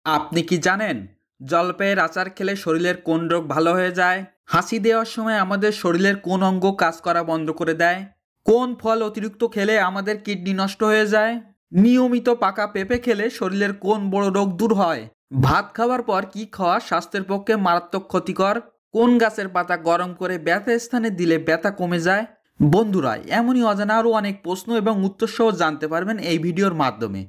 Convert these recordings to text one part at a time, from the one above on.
আপনি কি জানেন জলপাইয়ের আচার খেলে শরীরের কোন রোগ ভালো হয়ে যায়? হাসি দেওয়ার সময় আমাদের শরীরের কোন অঙ্গ কাজ করা বন্ধ করে দেয়? কোন ফল অতিরিক্ত খেলে আমাদের কিডনি নষ্ট হয়ে যায়? নিয়মিত পাকা পেঁপে খেলে শরীরের কোন বড় রোগ দূর হয়? ভাত খাওয়ার পর কি খাওয়া স্বাস্থ্যের পক্ষে মারাত্মক ক্ষতিকর? কোন গাছের পাতা গরম করে ব্যথা স্থানে দিলে ব্যথা কমে যায়? বন্ধুরা, এমনই অজানা আরও অনেক প্রশ্ন এবং উত্তর সহ জানতে পারবেন এই ভিডিওর মাধ্যমে।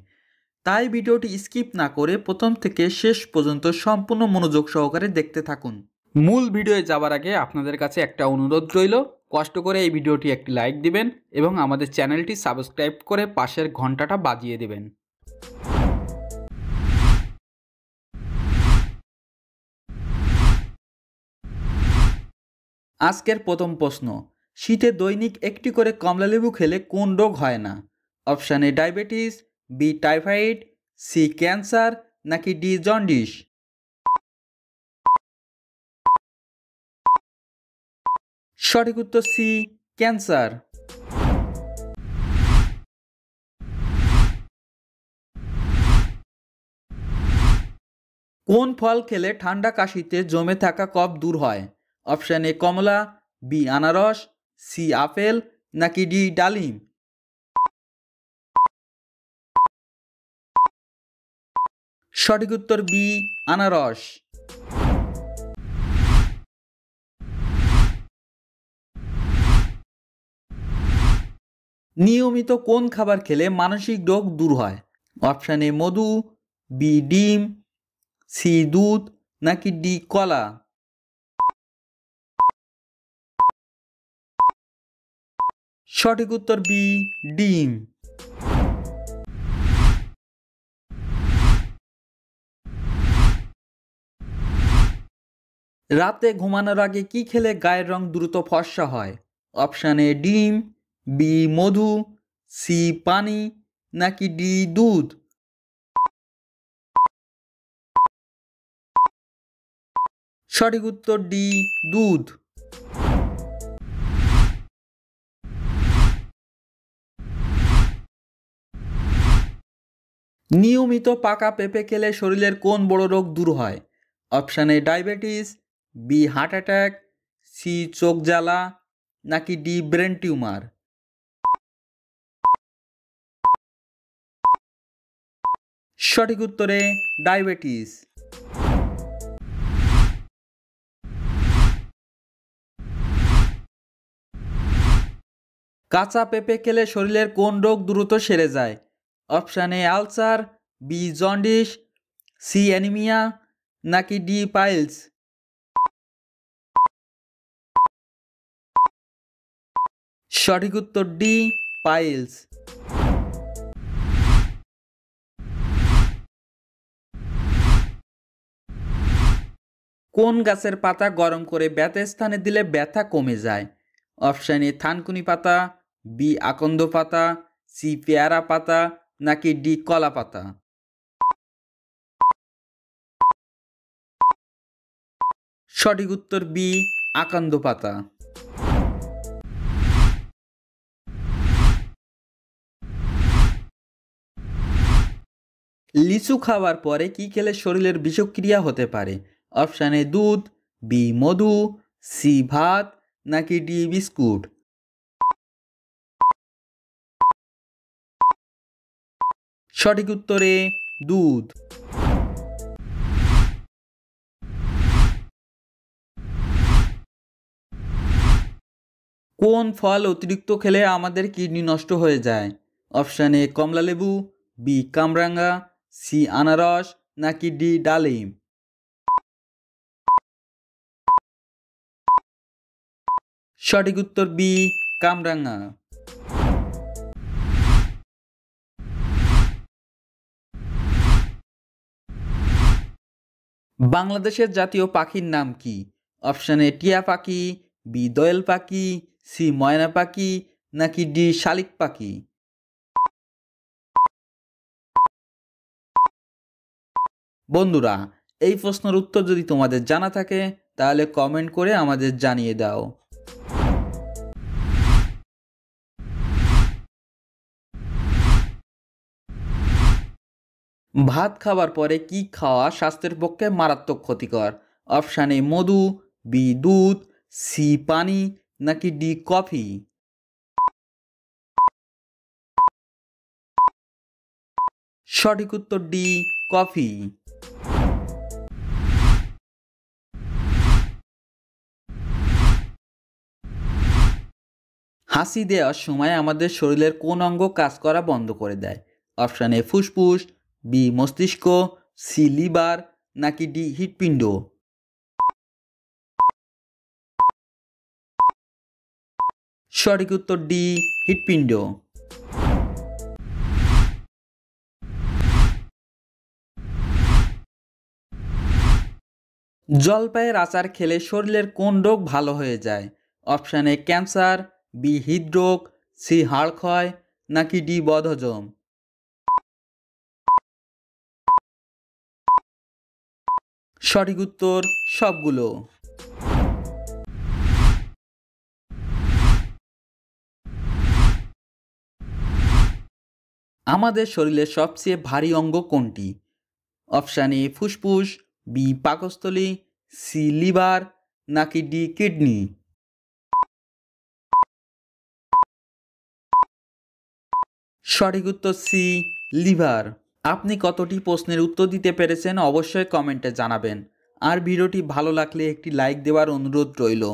তাই ভিডিওটি স্কিপ না করে প্রথম থেকে শেষ পর্যন্ত সম্পূর্ণ মনোযোগ সহকারে দেখতে থাকুন। মূল ভিডিওয়ে যাওয়ার আগে আপনাদের কাছে একটা অনুরোধ রইল, কষ্ট করে এই ভিডিওটি একটি লাইক দিবেন এবং আমাদের চ্যানেলটি সাবস্ক্রাইব করে পাশের ঘন্টাটা বাজিয়ে দেবেন। আজকের প্রথম প্রশ্ন, শীতে দৈনিক একটি করে কমলালেবু খেলে কোন রোগ হয় না? Option A diabetes, B typhoid, C cancer, নাকি ডি জন্ডিস? সঠিক উত্তর সি ক্যান্সার। কোন ফল খেলে ঠান্ডা কাশিতে জমে থাকা কফ দূর হয়? অপশান এ কমলা, বি আনারস, সি আপেল, নাকি ডি ডালিম? সঠিক উত্তর বি আনারস। নিয়মিত কোন খাবার খেলে মানসিক রোগ দূর হয়? অপশান এ মধু, বি ডিম, সি দুধ, নাকি ডি কলা? সঠিক উত্তর বি ডিম। রাতে ঘুমানোর আগে কি খেলে গায়ের রং দ্রুত ফর্সা হয়? অপশান এ ডিম, বি মধু, সি পানি, নাকি ডি দুধ? সঠিক উত্তর ডি দুধ। নিয়মিত পাকা পেঁপে খেলে শরীরের কোন বড় রোগ দূর হয়? Option A diabetes, B heart attack, C চোখ জ্বালা, নাকি ডি ব্রেন টিউমার? সঠিক উত্তরে ডায়াবেটিস। কাঁচা পেঁপে খেলে শরীরের কোন রোগ দ্রুত সেরে যায়? Option A ulcer, B jaundice, C anaemia, নাকি ডি পাইলস? সঠিক উত্তর ডি পাইলস। কোন গাছের পাতা গরম করে ব্যথা স্থানে দিলে ব্যথা কমে যায়? অপশান এ থানকুনি পাতা, বি আকন্দ পাতা, সি পেয়ারা পাতা, নাকি ডি কলা পাতা? সঠিক উত্তর বি আকন্দ পাতা। লিচু খাওয়ার পরে কি খেলে শরীরের বিষক্রিয়া হতে পারে? অপশান এ দুধ, বি মধু, সি ভাত, নাকি ডি বিস্কুট? সঠিক উত্তরে দুধ। কোন ফল অতিরিক্ত খেলে আমাদের কিডনি নষ্ট হয়ে যায়? অপশান এ কমলালেবু, বি কামরাঙ্গা, সি আনারস, নাকি ডি ডালিম? সঠিক উত্তর বি কামরাঙ্গা। বাংলাদেশের জাতীয় পাখির নাম কি? অপশান এ টিয়া পাখি, বি দোয়েল পাখি, সি ময়না পাখি, নাকি ডি শালিক পাখি? বন্ধুরা, এই প্রশ্নের উত্তর যদি তোমাদের জানা থাকে তাহলে কমেন্ট করে আমাদের জানিয়ে দাও। ভাত খাবার পরে কি খাওয়া স্বাস্থ্যের পক্ষে মারাত্মক ক্ষতিকর? অপশান এ মধু, বি দুধ, সি পানি, নাকি ডি কফি? সঠিক উত্তর ডি কফি। হাসি দেওয়ার সময় আমাদের শরীরের কোন অঙ্গ কাজ করা বন্ধ করে দেয়? অপশান এ ফুসফুস, বি মস্তিষ্ক, সি লিভার, নাকি ডি হৃৎপিণ্ড? সঠিক উত্তর ডি হৃৎপিণ্ড। জলপাইয়ের আচার খেলে শরীরের কোন রোগ ভালো হয়ে যায়? অপশান এ ক্যান্সার, বি হৃদরোগ, সি হাড় ক্ষয়, নাকি ডি বদহজম? সঠিক উত্তর সবগুলো। আমাদের শরীরের সবচেয়ে ভারী অঙ্গ কোনটি? অপশান এ ফুসফুস, বি পাকস্থলী, সি লিভার, নাকি ডি কিডনি? সঠিক উত্তর সি লিভার। আপনি কতটি প্রশ্নের উত্তর দিতে পেরেছেন অবশ্যই কমেন্টে জানাবেন। আর ভিডিওটি ভালো লাগলে একটি লাইক দেওয়ার অনুরোধ রইল।